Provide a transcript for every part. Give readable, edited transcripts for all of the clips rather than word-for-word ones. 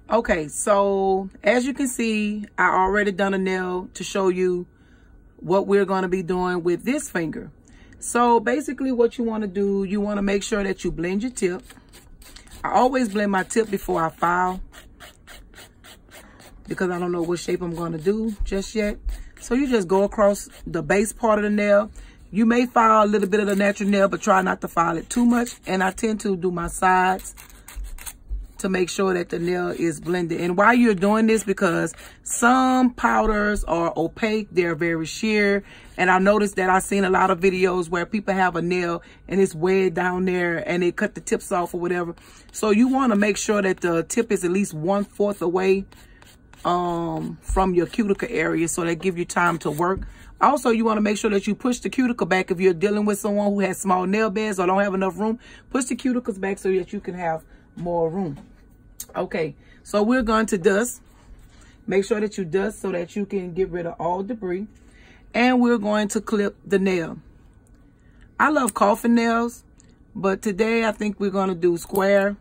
Okay, so as you can see, I already done a nail to show you what we're going to be doing with this finger. So basically what you want to do, you want to make sure that you blend your tip. I always blend my tip before I file because I don't know what shape I'm going to do just yet. So you just go across the base part of the nail. You may file a little bit of the natural nail, but try not to file it too much. And I tend to do my sides to make sure that the nail is blended. And while you're doing this, because some powders are opaque, they're very sheer. And I noticed that I've seen a lot of videos where people have a nail and it's way down there and they cut the tips off or whatever. So you want to make sure that the tip is at least 1/4 away from your cuticle area, so that give you time to work. Also, you want to make sure that you push the cuticle back if you're dealing with someone who has small nail beds or don't have enough room. Push the cuticles back so that you can have more room. Okay, so we're going to dust. Make sure that you dust so that you can get rid of all debris. And we're going to clip the nail. I love coffin nails, but today I think we're going to do square.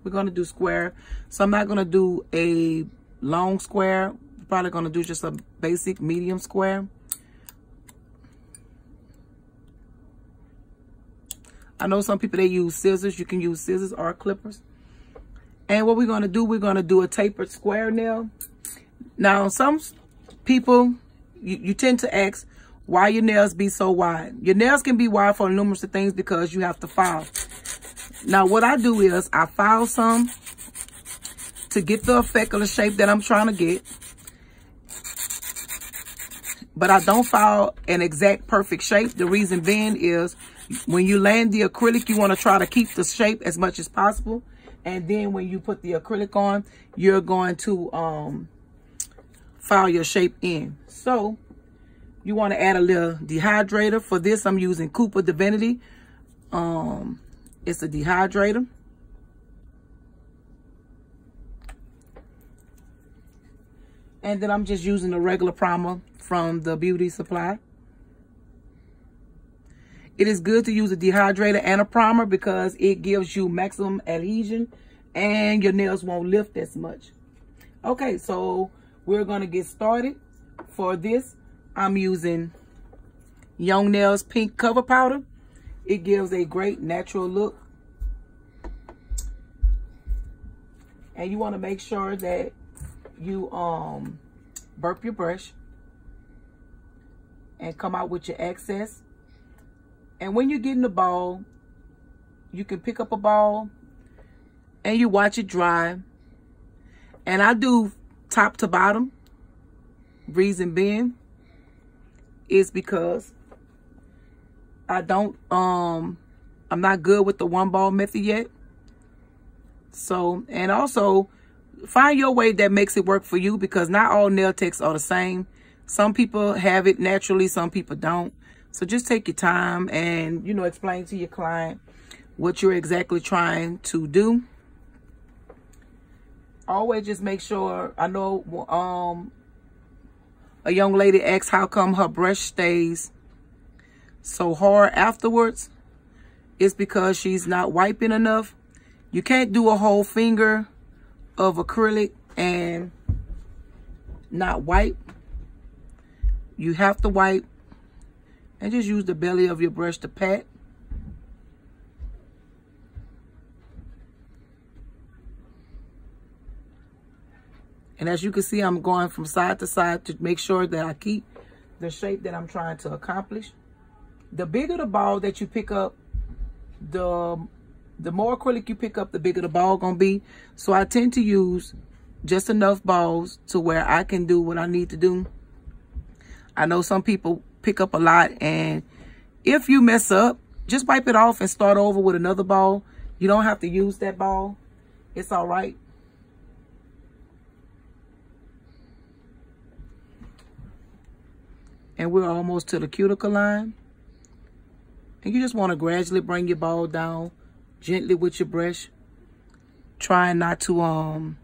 We're going to do square. So I'm not going to do a long square. Probably going to do just a basic medium square. I know some people, they use scissors. You can use scissors or clippers. And what we're going to do, we're going to do a tapered square nail. Now, some people, you tend to ask why your nails be so wide. Your nails can be wide for numerous of things because you have to file. Now, what I do is I file some to get the effect of the shape that I'm trying to get. But I don't file an exact perfect shape. The reason being is when you land the acrylic, you want to try to keep the shape as much as possible. And then when you put the acrylic on, you're going to file your shape in. So you want to add a little dehydrator. For this, I'm using Cooper Divinity. It's a dehydrator. And then I'm just using a regular primer from the beauty supply. It is good to use a dehydrator and a primer because it gives you maximum adhesion and your nails won't lift as much. Okay, so we're going to get started. For this, I'm using Young Nails Pink Cover Powder. It gives a great natural look. And you want to make sure that you burp your brush and come out with your excess. And when you're getting the ball, you can pick up a ball and you watch it dry. And I do top to bottom. Reason being is because I'm not good with the one ball method yet. So, and also find your way that makes it work for you, because not all nail techs are the same. Some people have it naturally, some people don't. So just take your time and, explain to your client what you're exactly trying to do. Always just make sure, I know a young lady asked how come her brush stays so hard afterwards. It's because she's not wiping enough. You can't do a whole finger of acrylic and not wipe. You have to wipe. And just use the belly of your brush to pat. And as you can see, I'm going from side to side to make sure that I keep the shape that I'm trying to accomplish. The bigger the ball that you pick up, the more acrylic you pick up, the bigger the ball gonna be. So I tend to use just enough balls to where I can do what I need to do. I know some people pick up a lot, and if you mess up, just wipe it off and start over with another ball. You don't have to use that ball. It's all right. And we're almost to the cuticle line. And you just want to gradually bring your ball down gently with your brush. Trying not to,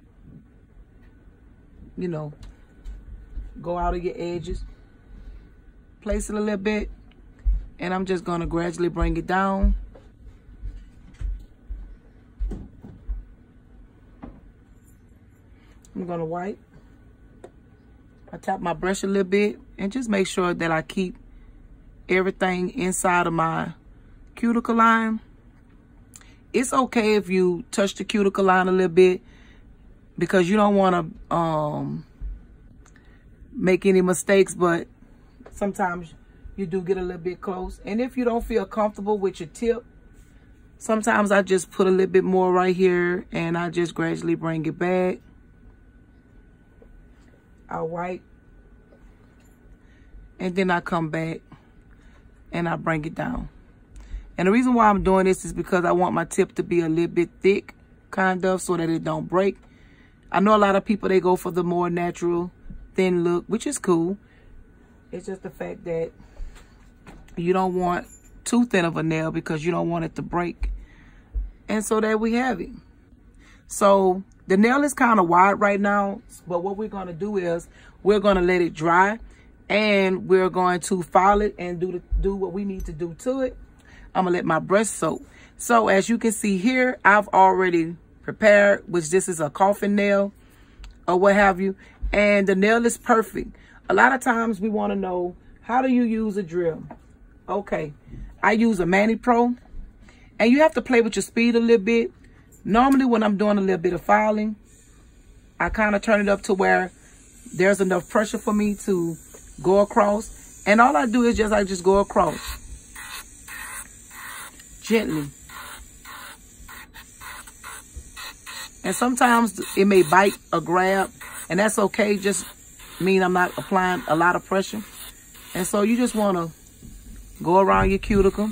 go out of your edges. Place it a little bit. And I'm just going to gradually bring it down. I'm gonna wipe. I tap my brush a little bit and just make sure that I keep everything inside of my cuticle line. It's okay if you touch the cuticle line a little bit because you don't want to make any mistakes, but sometimes you do get a little bit close. And if you don't feel comfortable with your tip, sometimes I just put a little bit more right here and I just gradually bring it back. I wipe and then I come back and I bring it down. And the reason why I'm doing this is because I want my tip to be a little bit thick, kind of, so that it don't break. I know a lot of people, they go for the more natural, thin look, which is cool. It's just the fact that you don't want too thin of a nail because you don't want it to break. And so there we have it. So the nail is kind of wide right now, but what we're going to do is we're going to let it dry and we're going to file it and do what we need to do to it. I'm gonna let my brush soak. So as you can see here, I've already prepared, which this is a coffin nail or what have you, and the nail is perfect. A lot of times we want to know, how do you use a drill? Okay, I use a Mani Pro, and you have to play with your speed a little bit. Normally when I'm doing a little bit of filing, I kind of turn it up to where there's enough pressure for me to go across, and all I do is I just go across gently. And sometimes it may bite or grab, and that's okay. Just mean I'm not applying a lot of pressure. And so you just want to go around your cuticle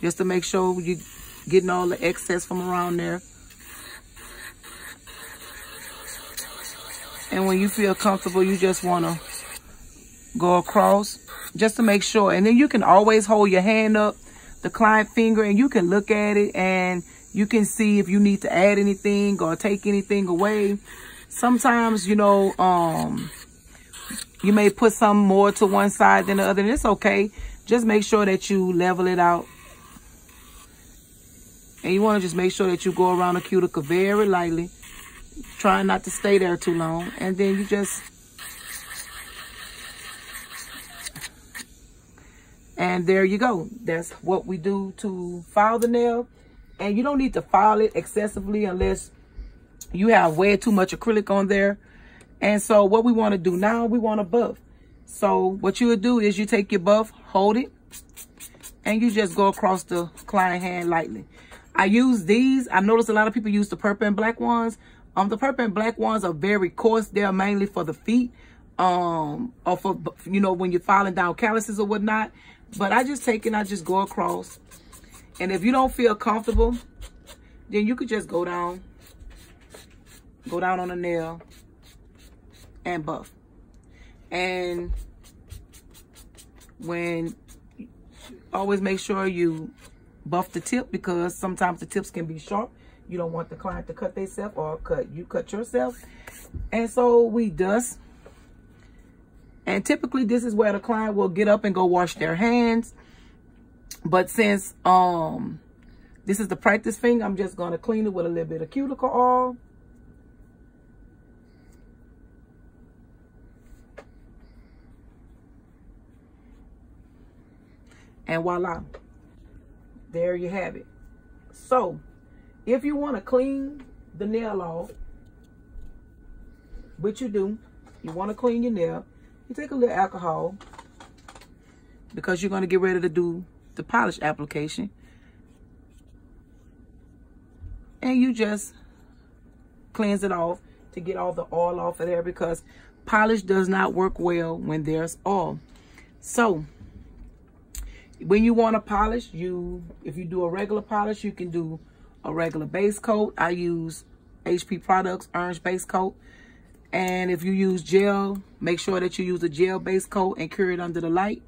just to make sure you're getting all the excess from around there. And when you feel comfortable, you just want to go across just to make sure. And then you can always hold your hand up, the client finger, and you can look at it and you can see if you need to add anything or take anything away. Sometimes, you know, you may put some more to one side than the other, and it's okay. Just make sure that you level it out. And you want to just make sure that you go around the cuticle very lightly, trying not to stay there too long. And then you just, and there you go. That's what we do to file the nail. And you don't need to file it excessively unless you have way too much acrylic on there. And so what we want to do now, we want to buff. So what you would do is you take your buff, hold it, and you just go across the client hand lightly. I use these. I noticed a lot of people use the purple and black ones. The purple and black ones are very coarse. They're mainly for the feet, or for, you know, when you're filing down calluses or whatnot. But I just take it and I just go across. And if you don't feel comfortable, then you could just go down on the nail and buff. And always make sure you buff the tip, because sometimes the tips can be sharp. You don't want the client to cut themselves, or you cut yourself. And so we dust. And typically this is where the client will get up and go wash their hands. But since this is the practice finger, I'm just going to clean it with a little bit of cuticle oil. And voila, there you have it. So if you want to clean the nail off, which you do, you want to clean your nail, you take a little alcohol, because you're going to get ready to do the polish application, and you just cleanse it off to get all the oil off of there, because polish does not work well when there's oil. So when you want to polish, if you do a regular polish, you can do a regular base coat. I use HP Products Orange Base Coat. And if you use gel, make sure that you use a gel base coat and cure it under the light.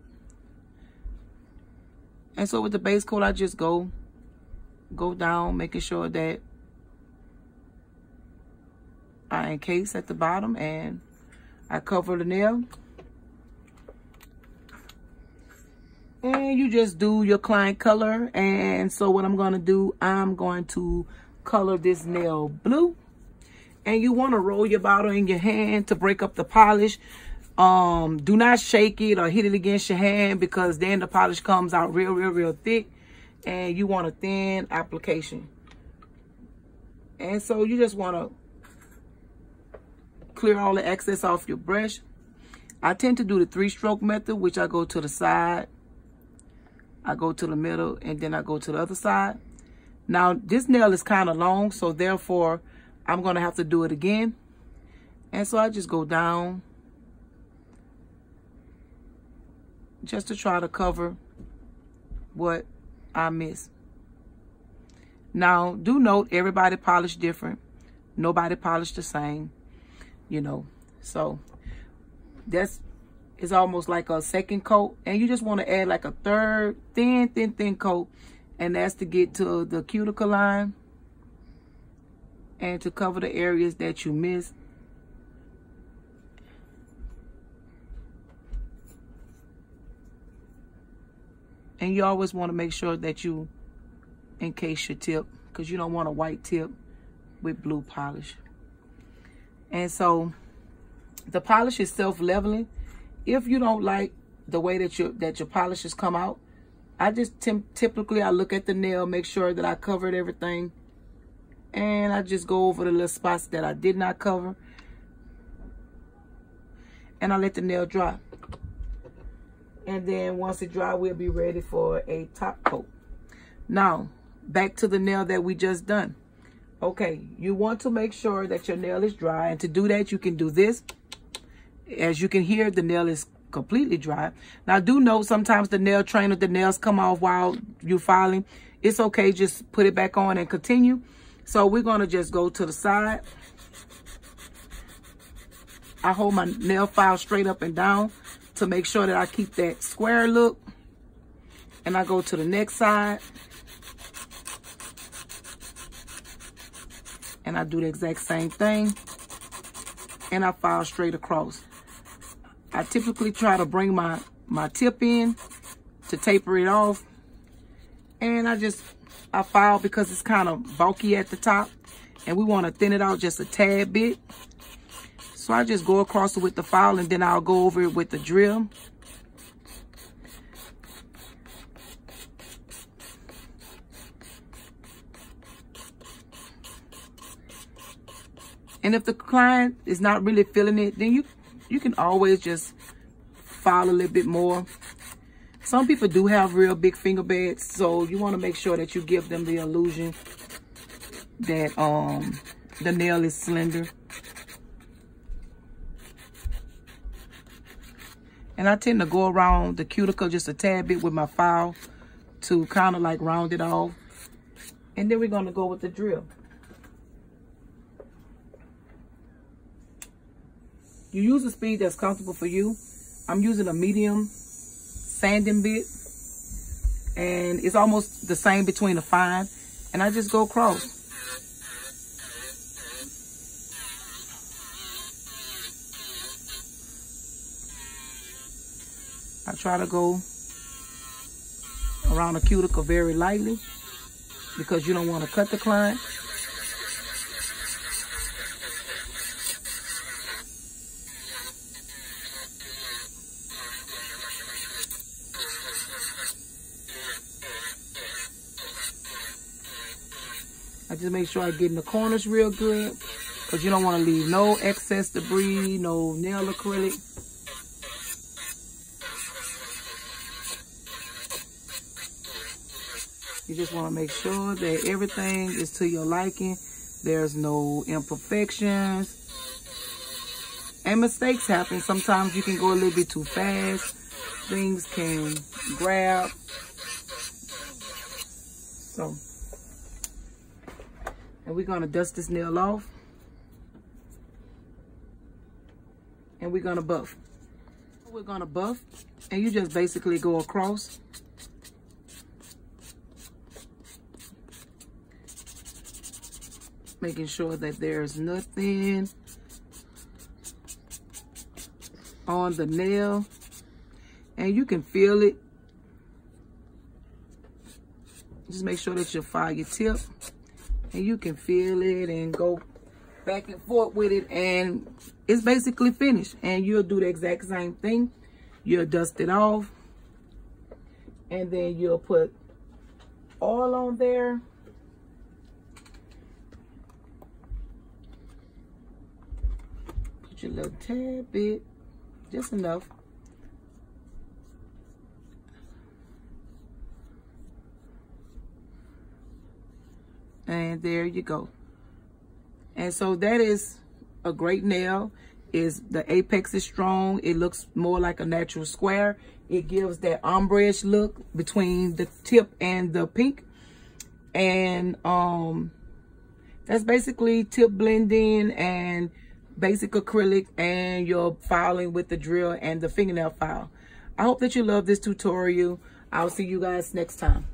And so with the base coat, I just go down, making sure that I encase at the bottom and I cover the nail. And you just do your client color. And so what I'm going to do, I'm going to color this nail blue. And you want to roll your bottle in your hand to break up the polish. Do not shake it or hit it against your hand, because then the polish comes out real thick, and you want a thin application. And so you just want to clear all the excess off your brush. I tend to do the 3-stroke method, which I go to the side, I go to the middle, and then I go to the other side. Now this nail is kind of long, so therefore I'm going to have to do it again. And so I just go down just to try to cover what I missed. Now, do note, everybody polished different. Nobody polished the same, you know. So that's, it's almost like a second coat. And you just want to add like a third thin coat. And that's to get to the cuticle line and to cover the areas that you missed. And you always want to make sure that you encase your tip, because you don't want a white tip with blue polish. And so the polish is self-leveling. If you don't like the way that your polishes come out, I just typically I look at the nail, make sure that I covered everything, and I just go over the little spots that I did not cover, and I let the nail dry. And then once it dry, we'll be ready for a top coat. Now, back to the nail that we just done. Okay, you want to make sure that your nail is dry. And to do that, you can do this. As you can hear, the nail is completely dry. Now, do note, sometimes the nail trainer, the nails come off while you're filing. It's okay, just put it back on and continue. So we're going to just go to the side. I hold my nail file straight up and down to make sure that I keep that square look. And I go to the next side. And I do the exact same thing. And I file straight across. I typically try to bring my tip in to taper it off. And I file because it's kind of bulky at the top. And we want to thin it out just a tad bit. So I just go across it with the file, and then I'll go over it with the drill. And if the client is not really feeling it, then you can always just file a little bit more. Some people do have real big finger beds, so you want to make sure that you give them the illusion that the nail is slender. And I tend to go around the cuticle just a tad bit with my file to kind of like round it off. And then we're going to go with the drill. You use a speed that's comfortable for you. I'm using a medium sanding bit. And it's almost the same between a fine. And I just go across. I try to go around the cuticle very lightly because you don't want to cut the client. I just make sure I get in the corners real good because you don't want to leave no excess debris, no nail acrylic. You just want to make sure that everything is to your liking. There's no imperfections. And mistakes happen. Sometimes you can go a little bit too fast. Things can grab. So, and we're going to dust this nail off. And we're going to buff. We're going to buff. And you just basically go across. Making sure that there's nothing on the nail. And you can feel it. Just make sure that you file your tip. And you can feel it and go back and forth with it, and it's basically finished. And you'll do the exact same thing. You'll dust it off, and then you'll put oil on there. Put your little tad bit, just enough. And there you go. And so that is a great nail. The apex is strong. It looks more like a natural square. It gives that ombre-ish look between the tip and the pink. And that's basically tip blending and basic acrylic and your filing with the drill and the fingernail file. I hope that you love this tutorial. I'll see you guys next time.